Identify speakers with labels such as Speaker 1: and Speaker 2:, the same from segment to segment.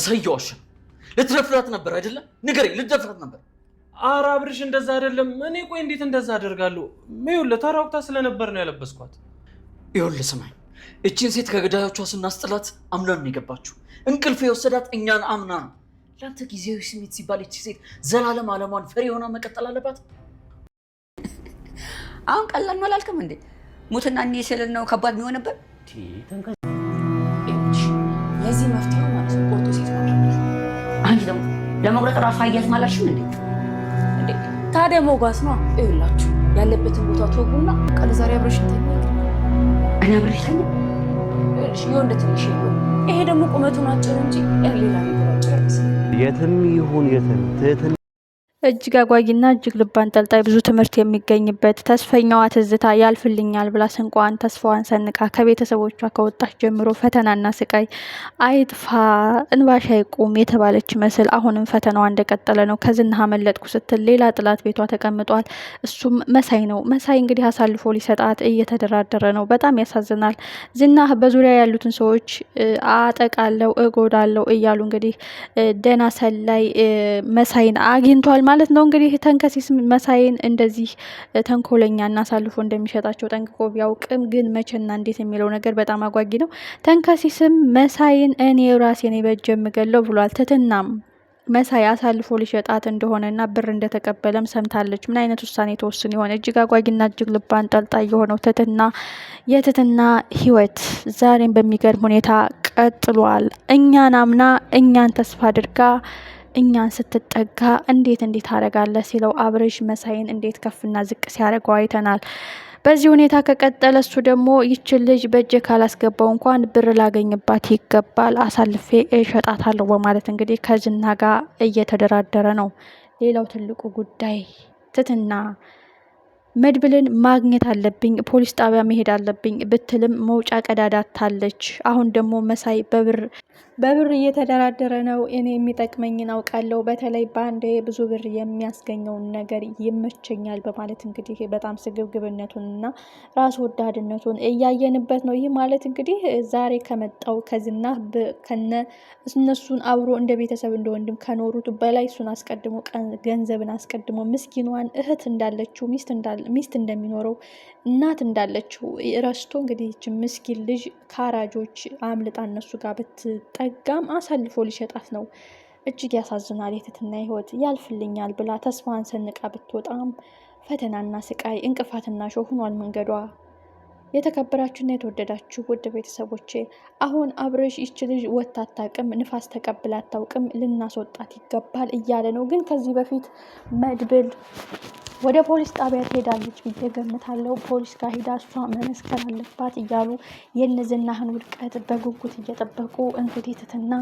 Speaker 1: ሰየውሽ ልትረፍራት ነበር አይደለ? ንገረኝ፣ ልትደፍራት ነበር?
Speaker 2: ኧረ አብርሽ እንደዛ አይደለም። እኔ ቆይ እንዴት እንደዛ አደርጋለሁ? ይኸውልህ ተራውቅታ ስለነበር ነው ያለበስኳት።
Speaker 1: ይኸውልህ ስማኝ፣ እቺን ሴት ከገዳዮቿ ስናስጥላት አምናን ነው የገባችው። እንቅልፍ የወሰዳት እኛን አምና ነው። ለአንተ ጊዜያዊ ስሜት ሲባል እቺ ሴት ዘላለም አለሟን ፈሪ ሆና መቀጠል አለባት?
Speaker 3: አሁን ቀላል ነው አላልክም እንዴ? ሙትና እኔ ስል ነው ከባድ የሚሆንበት።
Speaker 4: ለዚህ መፍትሄው ማለት ነው ቆርጦ ሴት ማድረግ።
Speaker 3: አንቺ ደግሞ ለመቁረጥ ራሱ አያዝ ማላልሽም እንዴ?
Speaker 4: ታዲያ ሞጋስ ነው። ይኸውላችሁ ያለበትን ቦታ ተወጉና ቃል ዛሬ አብረሽ እንተኛ።
Speaker 3: እኔ አብረሽ ተኛ።
Speaker 4: የወንድ ትንሽ የለውም። ይሄ ደግሞ ቁመቱን አጭር እንጂ ሌላ ነገር አጭር አይመስልም።
Speaker 5: የትም ይሁን የትም ትህትና
Speaker 6: እጅግ አጓጊና እጅግ ልብ አንጠልጣይ ብዙ ትምህርት የሚገኝበት ተስፈኛዋ ትዝታ ያልፍልኛል ብላ ስንቋን ተስፋዋን ሰንቃ ከቤተሰቦቿ ከወጣች ጀምሮ ፈተናና ስቃይ አይጥፋ እንባሽ አይቁም የተባለች መስል አሁንም ፈተናዋ እንደቀጠለ ነው። ከዝና መለጥኩ ስትል ሌላ ጥላት ቤቷ ተቀምጧል። እሱም መሳይ ነው። መሳይ እንግዲህ አሳልፎ ሊሰጣት እየተደራደረ ነው። በጣም ያሳዝናል። ዝና በዙሪያ ያሉትን ሰዎች አጠቃለው እጎዳለው እያሉ እንግዲህ ደና ሰላይ መሳይን አግኝቷል ማለት ነው። እንግዲህ ተንከሲስ መሳይን እንደዚህ ተንኮለኛና አሳልፎ እንደሚሸጣቸው ጠንቅቆ ቢያውቅም ግን መቼና እንዴት የሚለው ነገር በጣም አጓጊ ነው። ተንከሲስም መሳይን እኔ ራሴ ነኝ በእጄ የምገለው ብሏል። ትትናም መሳይ አሳልፎ ሊሸጣት እንደሆነና ብር እንደተቀበለም ሰምታለች። ምን አይነት ውሳኔ ተወስን የሆነ እጅግ አጓጊና እጅግ ልብ አንጠልጣይ የሆነው የትትና ህይወት ዛሬም በሚገርም ሁኔታ ቀጥሏል። እኛን አምና እኛን ተስፋ አድርጋ እኛን ስትጠጋ እንዴት አረጋለ ሲለው አብርሽ መሳይን እንዴት ከፍና ዝቅ ሲያደርገው አይተናል። በዚህ ሁኔታ ከቀጠለ እሱ ደግሞ ይችን ልጅ በእጄ ካላስገባው እንኳን ብር ላገኝባት ይገባል፣ አሳልፌ እሸጣታለሁ በማለት እንግዲህ ከዝና ጋር እየተደራደረ ነው። ሌላው ትልቁ ጉዳይ ትትና መድብልን ማግኘት አለብኝ፣ ፖሊስ ጣቢያ መሄድ አለብኝ ብትልም መውጫ ቀዳዳ ታለች። አሁን ደግሞ መሳይ በብር እየተደራደረ ነው። እኔ የሚጠቅመኝን አውቃለሁ፣ በተለይ በአንዴ ብዙ ብር የሚያስገኘውን ነገር ይመቸኛል በማለት እንግዲህ በጣም ስግብግብነቱንና ራስ ወዳድነቱን እያየንበት ነው። ይህ ማለት እንግዲህ ዛሬ ከመጣው ከዝና ከነ እነሱን አብሮ እንደ ቤተሰብ እንደ ወንድም ከኖሩት በላይ እሱን አስቀድሞ ገንዘብን አስቀድሞ ምስኪኗን እህት እንዳለችው ሚስት እንደሚኖረው እናት እንዳለችው ረስቶ እንግዲህ ምስኪን ልጅ ካራጆች አምልጣ እነሱ ጋር ብትጠጋም አሳልፎ ሊሸጣት ነው። እጅግ ያሳዝናል። የትትና ህይወት ያልፍልኛል ብላ ተስፋዋን ሰንቃ ብትወጣም ፈተናና ስቃይ እንቅፋትና ሾህ ሆኗል መንገዷ። የተከበራችሁና የተወደዳችሁ ውድ ቤተሰቦቼ አሁን አብርሽ ይች ልጅ ወጥታ አታውቅም፣ ንፋስ ተቀብላ አታውቅም፣ ልናስወጣት ይገባል እያለ ነው። ግን ከዚህ በፊት መድብል ወደ ፖሊስ ጣቢያ ትሄዳለች ብዬ ገምታለሁ። ፖሊስ ጋር ሄዳ እሷ መመስከር አለባት እያሉ የነዝናህን ውድቀት በጉጉት እየጠበቁ እንግዲህ ትትና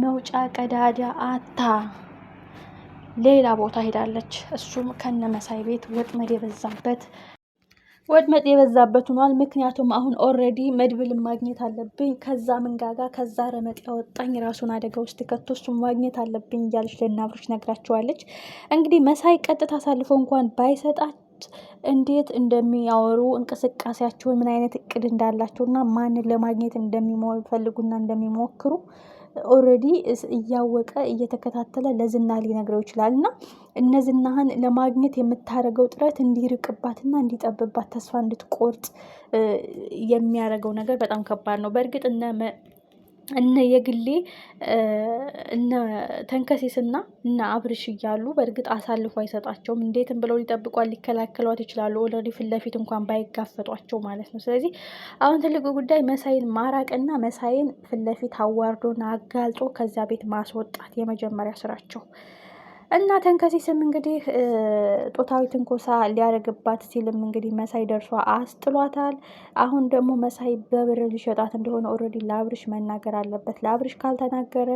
Speaker 6: መውጫ ቀዳዳ አታ ሌላ ቦታ ሄዳለች። እሱም ከነ መሳይ ቤት ወጥመድ የበዛበት ሆኗል። ምክንያቱም አሁን ኦልሬዲ መድብልን ማግኘት አለብኝ፣ ከዛ መንጋጋ ከዛ ረመጥ ያወጣኝ ራሱን አደጋ ውስጥ ከቶ እሱን ማግኘት አለብኝ እያለች ለናብሮች ነግራቸዋለች። እንግዲህ መሳይ ቀጥታ አሳልፎ እንኳን ባይሰጣት እንዴት እንደሚያወሩ እንቅስቃሴያቸውን ምን አይነት እቅድ እንዳላቸውና ማንን ለማግኘት እንደሚፈልጉና እንደሚሞክሩ ኦልሬዲ እያወቀ እየተከታተለ ለዝና ሊነግረው ይችላል። እና እነዝናህን ለማግኘት የምታደርገው ጥረት እንዲርቅባትና እንዲጠብባት ተስፋ እንድትቆርጥ የሚያደርገው ነገር በጣም ከባድ ነው። በእርግጥ እነ የግሌ እነ ተንከሲስና እነ አብርሽ እያሉ በእርግጥ አሳልፎ አይሰጣቸውም። እንዴትም ብለው ሊጠብቋት ሊከላከሏት ይችላሉ። ኦልሬዲ ፊት ለፊት እንኳን ባይጋፈጧቸው ማለት ነው። ስለዚህ አሁን ትልቁ ጉዳይ መሳይን ማራቅና መሳይን ፊት ለፊት አዋርዶና አጋልጦ ከዛ ቤት ማስወጣት የመጀመሪያ ስራቸው እና ተንከሲስም እንግዲህ ጾታዊ ትንኮሳ ሊያደርግባት ሲልም እንግዲህ መሳይ ደርሷ አስጥሏታል። አሁን ደግሞ መሳይ በብር ሊሸጣት እንደሆነ ኦልሬዲ ለአብርሽ መናገር አለበት። ለአብርሽ ካልተናገረ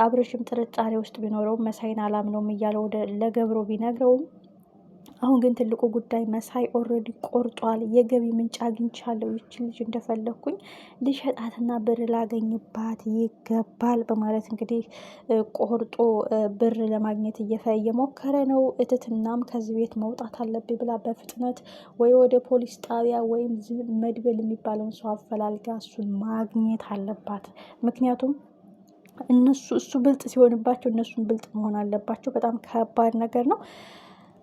Speaker 6: አብርሽም ጥርጣሬ ውስጥ ቢኖረውም መሳይን አላምነውም እያለ ለገብሮ ቢነግረውም አሁን ግን ትልቁ ጉዳይ መሳይ ኦልሬዲ ቆርጧል። የገቢ ምንጭ አግኝቻለሁ፣ ይች ልጅ እንደፈለግኩኝ ሊሸጣትና ብር ላገኝባት ይገባል በማለት እንግዲህ ቆርጦ ብር ለማግኘት እየሞከረ ነው። እትትናም ከዚህ ቤት መውጣት አለብኝ ብላ በፍጥነት ወይ ወደ ፖሊስ ጣቢያ ወይም መድብል የሚባለውን ሰው አፈላልጋ እሱን ማግኘት አለባት። ምክንያቱም እሱ ብልጥ ሲሆንባቸው እነሱን ብልጥ መሆን አለባቸው። በጣም ከባድ ነገር ነው።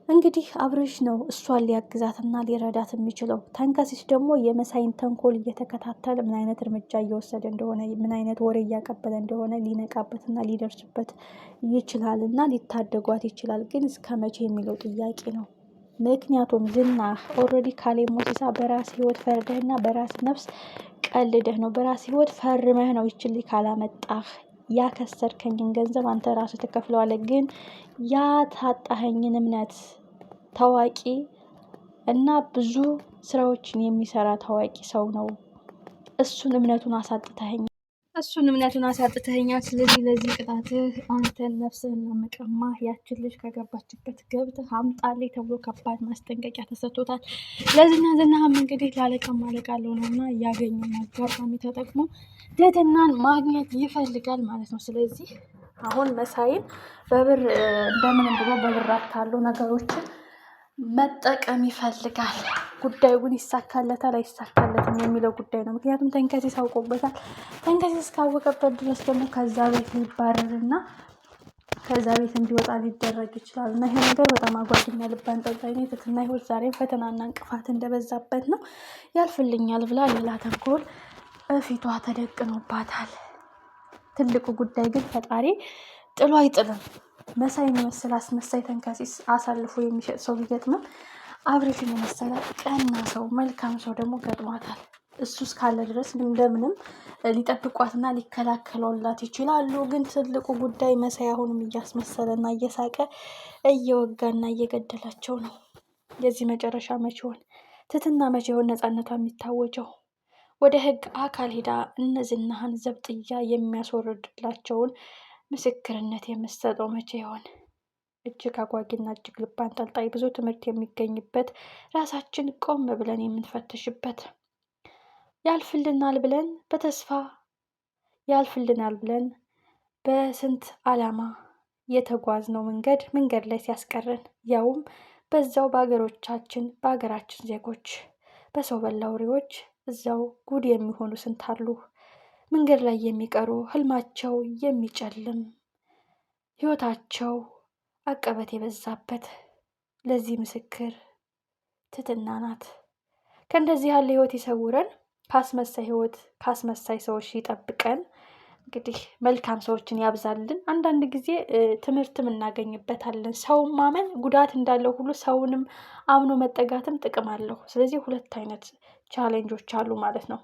Speaker 6: እንግዲህ አብርሽ ነው እሷን ሊያግዛትና ሊረዳት የሚችለው። ተንከሲስ ደግሞ የመሳይን ተንኮል እየተከታተለ ምን አይነት እርምጃ እየወሰደ እንደሆነ፣ ምን አይነት ወሬ እያቀበለ እንደሆነ ሊነቃበትና ሊደርስበት ይችላል እና ሊታደጓት ይችላል። ግን እስከ መቼ የሚለው ጥያቄ ነው። ምክንያቱም ዝናህ ኦልሬዲ ካሌብ ሞሲሳ በራስ ህይወት ፈርደህና በራስ ነፍስ ቀልደህ ነው፣ በራስ ህይወት ፈርመህ ነው ይችል ካላመጣህ ያከሰርከኝን ገንዘብ አንተ ራስህ ትከፍለዋለህ። ግን ያታጣኸኝን እምነት ታዋቂ እና ብዙ ስራዎችን የሚሰራ ታዋቂ ሰው ነው። እሱን እምነቱን አሳጥተኸኛል። ስለዚህ ለዚህ ቅጣትህ አንተን ነፍስህን ነው የምቀማህ። ያችን ልጅ ከገባችበት ገብተህ አምጣልኝ ተብሎ ከባድ ማስጠንቀቂያ ተሰጥቶታል። ዝናህም እንግዲህ ላለቃም አለቃለሁ ነው እና ያገኘውን አጋጣሚ ተጠቅሞ ትህትናን ማግኘት ይፈልጋል ማለት ነው። ስለዚህ አሁን መሳይን በብር እንደምንም ብሎ በብር አታሉ ነገሮችን መጠቀም ይፈልጋል። ጉዳዩ ግን ይሳካለታል አይሳካለትም የሚለው ጉዳይ ነው። ምክንያቱም ተንከሲስ አውቆበታል። ተንከሲስ እስካወቀበት ድረስ ደግሞ ከዛ ቤት ሊባረርና ከዛ ቤት እንዲወጣ ሊደረግ ይችላል እና ይሄ ነገር በጣም አጓጊና ልብ አንጠልጣይ ነው። ትህትና ህይወት ዛሬም ፈተናና እንቅፋት እንደበዛበት ነው። ያልፍልኛል ብላ ሌላ ተንኮል በፊቷ ተደቅኖባታል። ትልቁ ጉዳይ ግን ፈጣሪ ጥሎ አይጥልም። መሳይን የመሰለ አስመሳይ ተንከሲስ አሳልፎ የሚሸጥ ሰው ቢገጥምም አብርሽን የመሰለ ቀና ሰው መልካም ሰው ደግሞ ገጥሟታል። እሱ እስካለ ድረስ እንደምንም ሊጠብቋትና ሊከላከሉላት ይችላሉ። ግን ትልቁ ጉዳይ መሳይ አሁንም እያስመሰለና እየሳቀ እየወጋና እየገደላቸው ነው። የዚህ መጨረሻ መቼ ይሆን? ትህትና መቼ ይሆን ነፃነቷ የሚታወጀው? ወደ ህግ አካል ሄዳ እነዝናህን ዘብጥያ የሚያስወርድላቸውን ምስክርነት የምትሰጠው መቼ ይሆን? እጅግ አጓጊና እጅግ ልብ አንጠልጣይ ብዙ ትምህርት የሚገኝበት ራሳችን ቆም ብለን የምንፈትሽበት ያልፍልናል ብለን በተስፋ ያልፍልናል ብለን በስንት ዓላማ የተጓዝነው መንገድ ላይ ሲያስቀረን ያውም በዛው በሀገራችን ዜጎች በሰው በላ አውሬዎች እዛው ጉድ የሚሆኑ ስንት አሉ። መንገድ ላይ የሚቀሩ ህልማቸው የሚጨልም ህይወታቸው አቀበት የበዛበት። ለዚህ ምስክር ትህትና ናት። ከእንደዚህ ያለ ህይወት ይሰውረን። ካስመሳይ ሰዎች ይጠብቀን። እንግዲህ መልካም ሰዎችን ያብዛልን። አንዳንድ ጊዜ ትምህርትም እናገኝበታለን። ሰውን ማመን ጉዳት እንዳለው ሁሉ ሰውንም አምኖ መጠጋትም ጥቅም አለው። ስለዚህ ሁለት አይነት ቻሌንጆች አሉ ማለት ነው።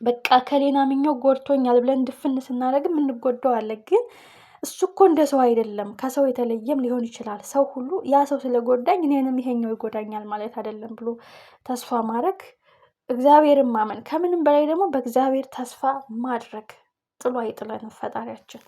Speaker 6: በቃ ከሌና ምኞ ጎድቶኛል ብለን ድፍን ስናደርግም እንጎዳው አለ። ግን እሱ እኮ እንደ ሰው አይደለም፣ ከሰው የተለየም ሊሆን ይችላል። ሰው ሁሉ ያ ሰው ስለጎዳኝ እኔንም ይሄኛው ይጎዳኛል ማለት አይደለም ብሎ ተስፋ ማድረግ፣ እግዚአብሔርን ማመን፣ ከምንም በላይ ደግሞ በእግዚአብሔር ተስፋ ማድረግ። ጥሎ አይጥለንም ፈጣሪያችን።